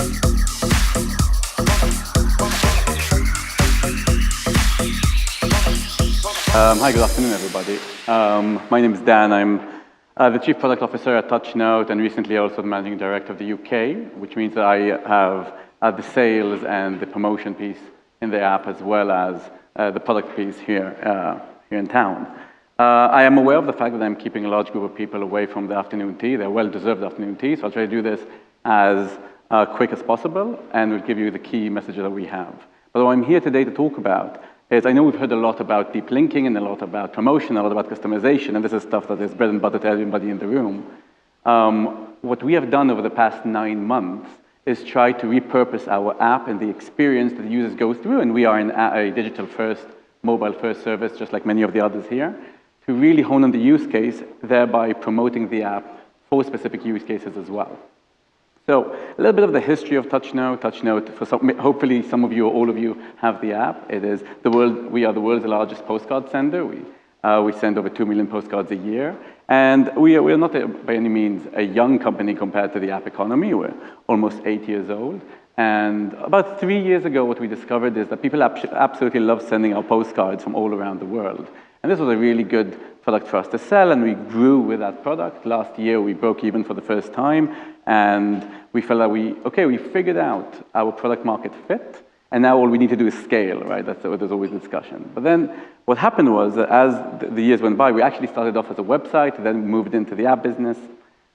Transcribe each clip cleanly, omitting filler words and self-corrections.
Hi, good afternoon, everybody. My name is Dan. I'm the Chief Product Officer at TouchNote and recently also the Managing Director of the UK, which means that I have the sales and the promotion piece in the app as well as the product piece here in town. I am aware of the fact that I'm keeping a large group of people away from the afternoon tea. They're well-deserved afternoon tea, so I'll try to do this as quick as possible and will give you the key messages that we have. But what I'm here today to talk about is I know we've heard a lot about deep linking and a lot about promotion, a lot about customization, and this is stuff that is bread and butter to everybody in the room. What we have done over the past 9 months is try to repurpose our app and the experience that the users go through, and we are in a digital-first, mobile-first service, just like many of the others here, to really hone on the use case, thereby promoting the app for specific use cases as well. So a little bit of the history of TouchNote. TouchNote, hopefully some of you or all of you have the app. We are the world's largest postcard sender. We send over 2 million postcards a year. And we are not by any means a young company compared to the app economy. We're almost 8 years old. And about 3 years ago, what we discovered is that people absolutely love sending out postcards from all around the world. And this was a really good product for us to sell, and we grew with that product. Last year, we broke even for the first time, and we felt that we figured out our product market fit, and now all we need to do is scale, right? There's always a discussion. But then what happened was that as the years went by, we actually started off as a website, then moved into the app business.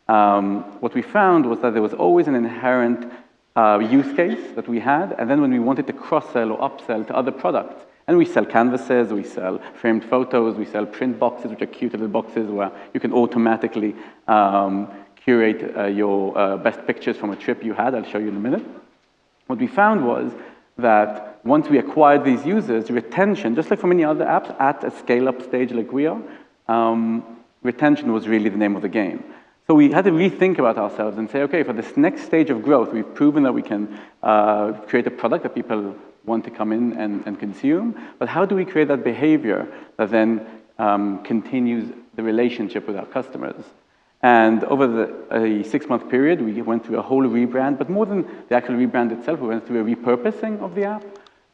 What we found was that there was always an inherent use case that we had, and then when we wanted to cross-sell or upsell to other products, and we sell canvases, we sell framed photos, we sell print boxes, which are cute little boxes where you can automatically curate your best pictures from a trip you had. I'll show you in a minute. What we found was that once we acquired these users, retention, just like for many other apps at a scale-up stage like we are, retention was really the name of the game. So we had to rethink about ourselves and say, okay, for this next stage of growth, we've proven that we can create a product that people want to come in and consume, but how do we create that behavior that then continues the relationship with our customers? And over a 6-month period, we went through a whole rebrand, but more than the actual rebrand itself, we went through a repurposing of the app.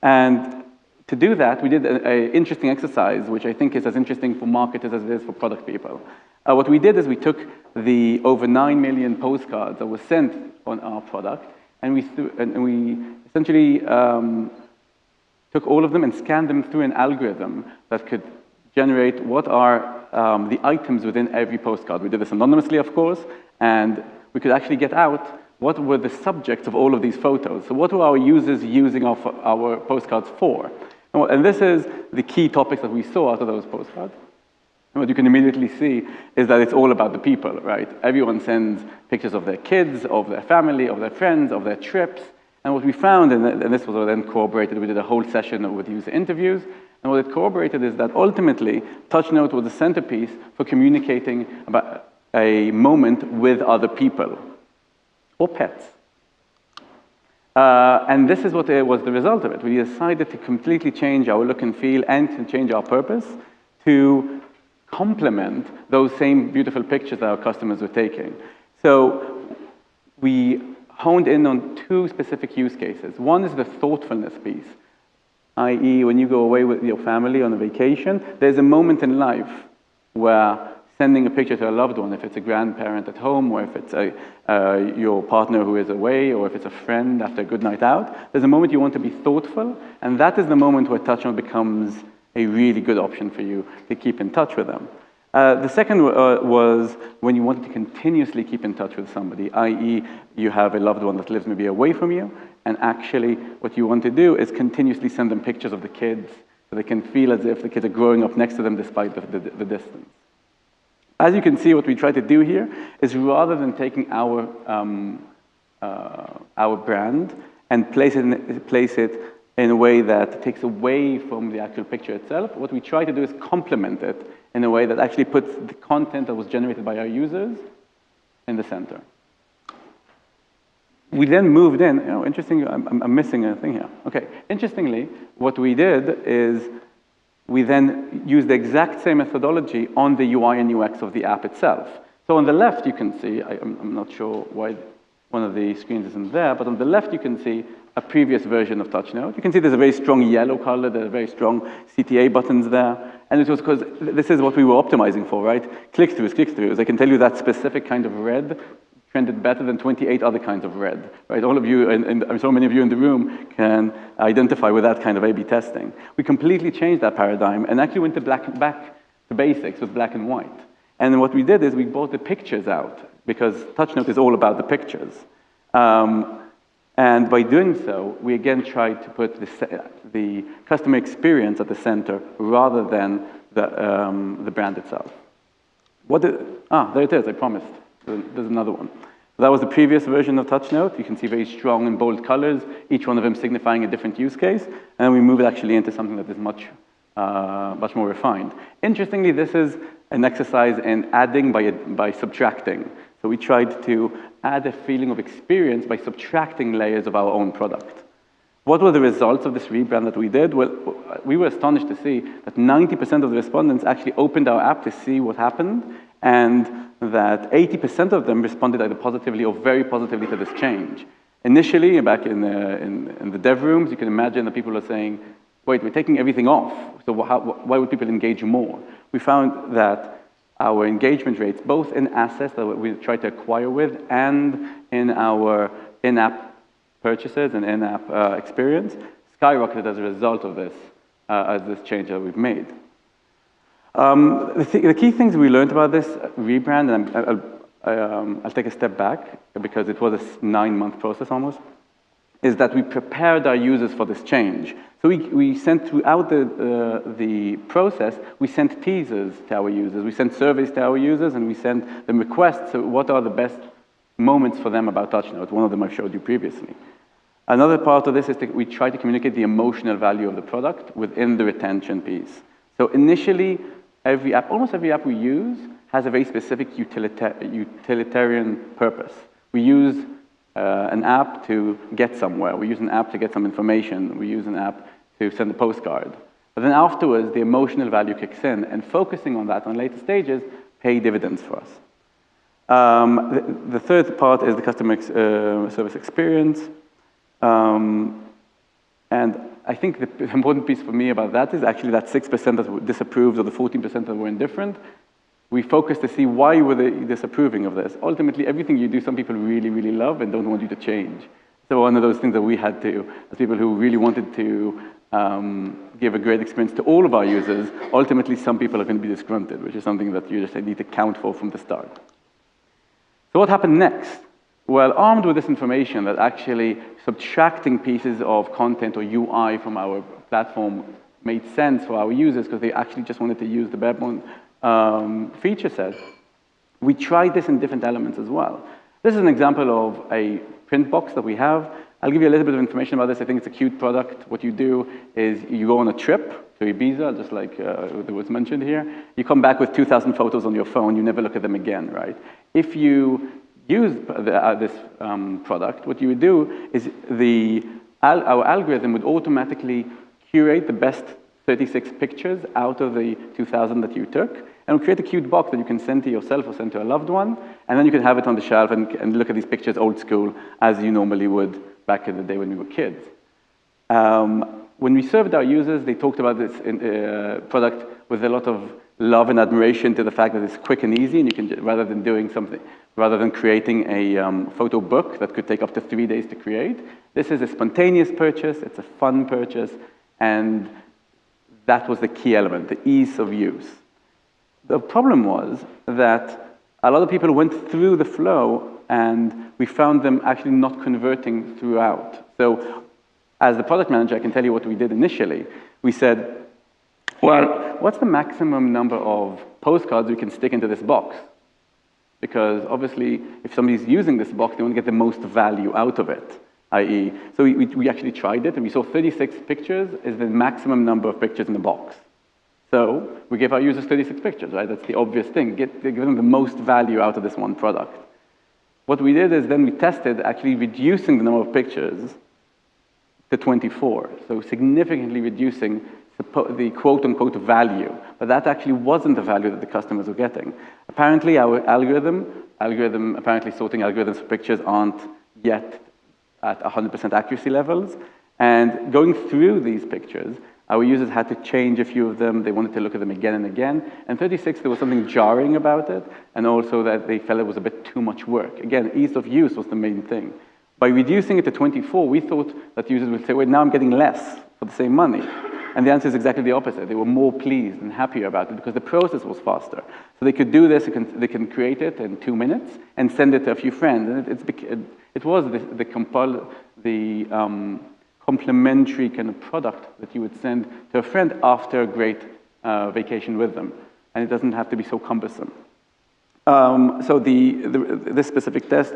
And to do that, we did an interesting exercise, which I think is as interesting for marketers as it is for product people. What we did is we took the over 9 million postcards that were sent on our product, and we essentially took all of them and scanned them through an algorithm that could generate what are the items within every postcard. We did this anonymously, of course, and we could actually get out what were the subjects of all of these photos. So what were our users using our postcards for? And this is the key topics that we saw out of those postcards. And what you can immediately see is that it's all about the people, right? Everyone sends pictures of their kids, of their family, of their friends, of their trips. And what we found, and this was then corroborated, we did a whole session with user interviews, and what it corroborated is that ultimately, TouchNote was the centerpiece for communicating about a moment with other people, or pets. And this is what was the result of it. We decided to completely change our look and feel and to change our purpose to complement those same beautiful pictures that our customers were taking. So we honed in on 2 specific use cases. One is the thoughtfulness piece, i.e. when you go away with your family on a vacation, there's a moment in life where sending a picture to a loved one, if it's a grandparent at home, or if it's your partner who is away, or if it's a friend after a good night out, there's a moment you want to be thoughtful, and that is the moment where TouchNote becomes a really good option for you to keep in touch with them. The second was when you wanted to continuously keep in touch with somebody, i.e. you have a loved one that lives maybe away from you, and actually what you want to do is continuously send them pictures of the kids so they can feel as if the kids are growing up next to them despite the distance. As you can see, what we try to do here is rather than taking our brand and place it in a way that takes away from the actual picture itself, what we try to do is complement it in a way that actually puts the content that was generated by our users in the center. We then moved in, interesting, I'm missing a thing here. Okay, interestingly, what we did is we then used the exact same methodology on the UI and UX of the app itself. So on the left, you can see, I'm not sure why one of the screens isn't there, but on the left you can see a previous version of TouchNote. You can see there's a very strong yellow color, there's very strong CTA buttons there, and it was because this is what we were optimizing for, right? Click-throughs. I can tell you that specific kind of red trended better than 28 other kinds of red, right? All of you, and so many of you in the room can identify with that kind of A/B testing. We completely changed that paradigm and actually went back to basics with black and white. And what we did is we brought the pictures out, because TouchNote is all about the pictures. And by doing so, we again tried to put the customer experience at the center rather than the brand itself. There it is, I promised. There's another one. So that was the previous version of TouchNote. You can see very strong and bold colors, each one of them signifying a different use case. And then we moved actually into something that is much more refined. Interestingly, this is an exercise in adding by subtracting. So we tried to add a feeling of experience by subtracting layers of our own product. What were the results of this rebrand that we did? Well, we were astonished to see that 90% of the respondents actually opened our app to see what happened, and that 80% of them responded either positively or very positively to this change. Initially, back in the dev rooms, you can imagine that people are saying, wait, we're taking everything off, so why would people engage more? We found that our engagement rates, both in assets that we try to acquire with and in our in-app purchases and in-app experience, skyrocketed as a result of this, as this change that we've made. The key things we learned about this rebrand, and I'll take a step back because it was a 9-month process almost, is that we prepared our users for this change. So we sent throughout the process, we sent teasers to our users, we sent surveys to our users, and we sent them requests. So what are the best moments for them about TouchNote? One of them I showed you previously. Another part of this is that we try to communicate the emotional value of the product within the retention piece. So initially, almost every app we use has a very specific utilitarian purpose. We use an app to get somewhere. We use an app to get some information. We use an app to send a postcard. But then afterwards, the emotional value kicks in, and focusing on that on later stages pay dividends for us. The third part is the customer service experience. And I think the important piece for me about that is actually that 6% that were disapproved or the 14% that were indifferent. We focused to see why were they disapproving of this. Ultimately, everything you do, some people really, really love and don't want you to change. So one of those things that we had to, as people who really wanted to give a great experience to all of our users, ultimately some people are going to be disgruntled, which is something that you just need to account for from the start. So what happened next? Well, armed with this information that actually subtracting pieces of content or UI from our platform made sense for our users because they actually just wanted to use the barebone feature set, we tried this in different elements as well. This is an example of a print box that we have. I'll give you a little bit of information about this. I think it's a cute product. What you do is you go on a trip to Ibiza, just like was mentioned here. You come back with 2,000 photos on your phone. You never look at them again, right? If you use this product, what you would do is our algorithm would automatically curate the best 36 pictures out of the 2,000 that you took, and we'll create a cute box that you can send to yourself or send to a loved one, and then you can have it on the shelf and look at these pictures old school, as you normally would back in the day when we were kids. When we served our users, they talked about this product with a lot of love and admiration to the fact that it's quick and easy, and you can, rather than creating a photo book that could take up to 3 days to create, this is a spontaneous purchase, it's a fun purchase, and that was the key element, the ease of use. The problem was that a lot of people went through the flow and we found them actually not converting throughout. So as the product manager, I can tell you what we did initially. We said, well, what's the maximum number of postcards we can stick into this box? Because obviously, if somebody's using this box, they want to get the most value out of it. i.e., so we actually tried it, and we saw 36 pictures is the maximum number of pictures in the box. So we gave our users 36 pictures, right? That's the obvious thing. Give them the most value out of this one product. What we did is then we tested actually reducing the number of pictures to 24, so significantly reducing the quote-unquote value, but that actually wasn't the value that the customers were getting. Apparently, our apparently sorting algorithms for pictures aren't yet at 100% accuracy levels. And going through these pictures, our users had to change a few of them. They wanted to look at them again and again. And 36, there was something jarring about it, and also that they felt it was a bit too much work. Again, ease of use was the main thing. By reducing it to 24, we thought that users would say, wait, now I'm getting less for the same money. And the answer is exactly the opposite. They were more pleased and happier about it because the process was faster. So they could do this, they can create it in 2 minutes and send it to a few friends. And it was the complementary kind of product that you would send to a friend after a great vacation with them. And it doesn't have to be so cumbersome. So this specific test,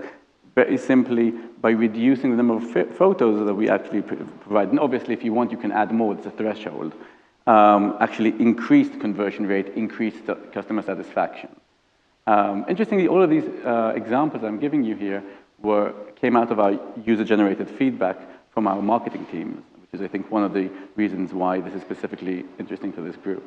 very simply, by reducing the number of photos that we actually provide, and obviously if you want, you can add more, it's a threshold, actually increased conversion rate, increased customer satisfaction. Interestingly, all of these examples I'm giving you here came out of our user-generated feedback from our marketing teams, which is, I think, one of the reasons why this is specifically interesting to this group.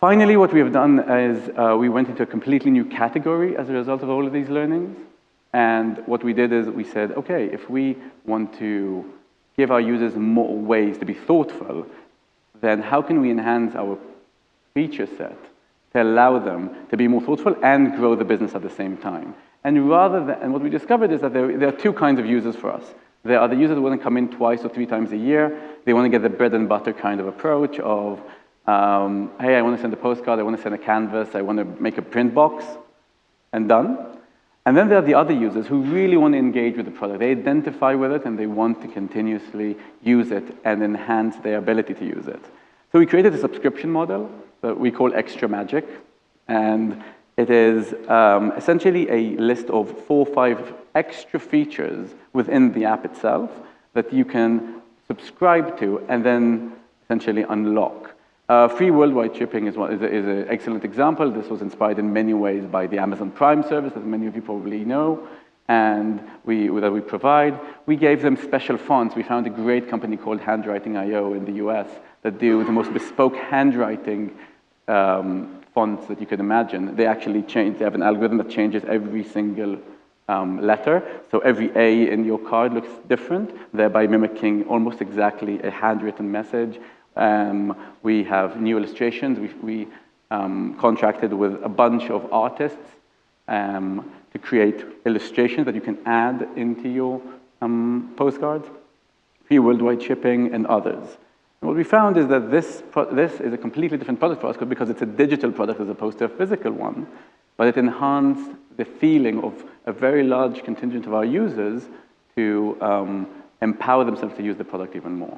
Finally, what we have done is we went into a completely new category as a result of all of these learnings. And what we did is we said, okay, if we want to give our users more ways to be thoughtful, then how can we enhance our feature set to allow them to be more thoughtful and grow the business at the same time? And what we discovered is that there are two kinds of users for us. There are the users who want to come in 2 or 3 times a year. They want to get the bread and butter kind of approach of, hey, I want to send a postcard, I want to send a canvas, I want to make a print box, and done. And then there are the other users who really want to engage with the product. They identify with it, and they want to continuously use it and enhance their ability to use it. So we created a subscription model that we call Extra Magic, and it is essentially a list of 4 or 5 extra features within the app itself that you can subscribe to and then essentially unlock. Free worldwide shipping is an excellent example. This was inspired in many ways by the Amazon Prime service, as many of you probably know, and that we provide. We gave them special fonts. We found a great company called Handwriting.io in the US that do the most bespoke handwriting fonts that you can imagine. They actually they have an algorithm that changes every single letter. So every A in your card looks different, thereby mimicking almost exactly a handwritten message. We have new illustrations. We contracted with a bunch of artists to create illustrations that you can add into your postcards, free worldwide shipping, and others. And what we found is that this is a completely different product for us because it's a digital product as opposed to a physical one, but it enhanced the feeling of a very large contingent of our users to empower themselves to use the product even more.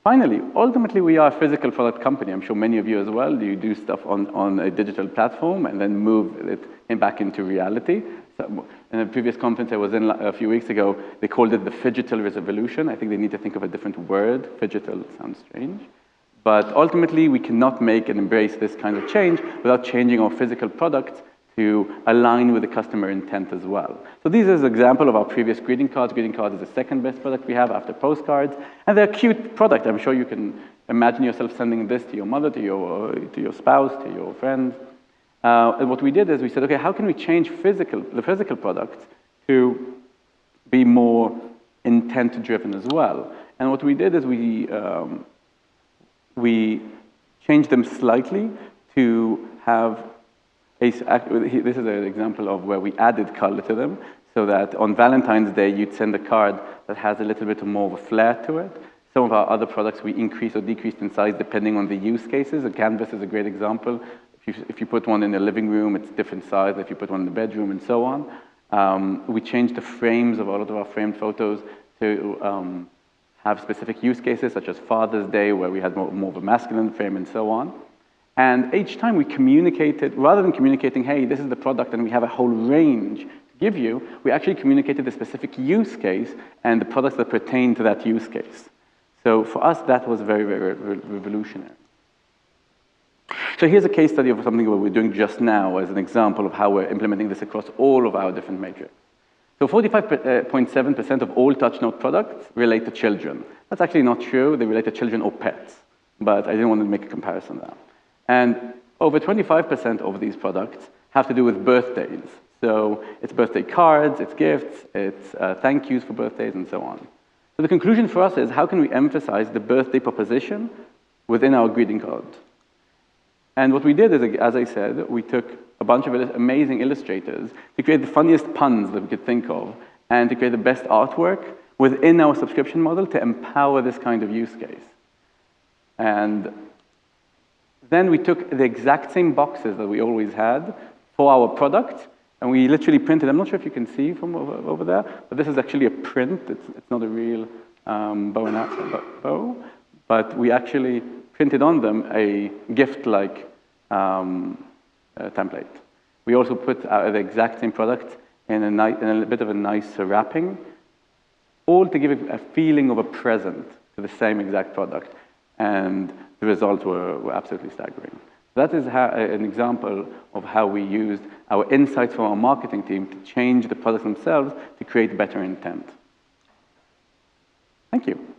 Finally, ultimately, we are a physical product company. I'm sure many of you as well. You do stuff on a digital platform and then move it back into reality. So in a previous conference I was in a few weeks ago, they called it the phygital revolution. I think they need to think of a different word. Phygital sounds strange. But ultimately, we cannot make and embrace this kind of change without changing our physical products to align with the customer intent as well. So these are an example of our previous greeting cards. Greeting cards is the second best product we have after postcards. And they're a cute product. I'm sure you can imagine yourself sending this to your mother, to your spouse, to your friends. And what we did is we said, okay, how can we change the physical products to be more intent-driven as well? And what we did is we changed them slightly to have this is an example of where we added color to them, so that on Valentine's Day, you'd send a card that has a little bit more of a flair to it. Some of our other products, we increased or decreased in size depending on the use cases. A canvas is a great example. If you put one in the living room, it's different size. If you put one in the bedroom, and so on. We changed the frames of all of our framed photos to have specific use cases, such as Father's Day, where we had more of a masculine frame, and so on. And each time we communicated, rather than communicating, hey, this is the product and we have a whole range to give you, we actually communicated the specific use case and the products that pertain to that use case. So for us, that was very, very revolutionary. So here's a case study of something that we're doing just now as an example of how we're implementing this across all of our different metrics. So 45.7% of all TouchNote products relate to children. That's actually not true. They relate to children or pets, but I didn't want to make a comparison there. And over 25% of these products have to do with birthdays. So it's birthday cards, it's gifts, it's thank yous for birthdays, and so on. So the conclusion for us is, how can we emphasize the birthday proposition within our greeting card? And what we did is, as I said, we took a bunch of amazing illustrators to create the funniest puns that we could think of, and to create the best artwork within our subscription model to empower this kind of use case. And then we took the exact same boxes that we always had for our product, and we literally printed. I'm not sure if you can see from over there, but this is actually a print. It's not a real bow, but we actually printed on them a gift-like template. We also put the exact same product in a bit of a nice wrapping, all to give a feeling of a present to the same exact product. And the results were absolutely staggering. That is an example of how we used our insights from our marketing team to change the products themselves to create better intent. Thank you.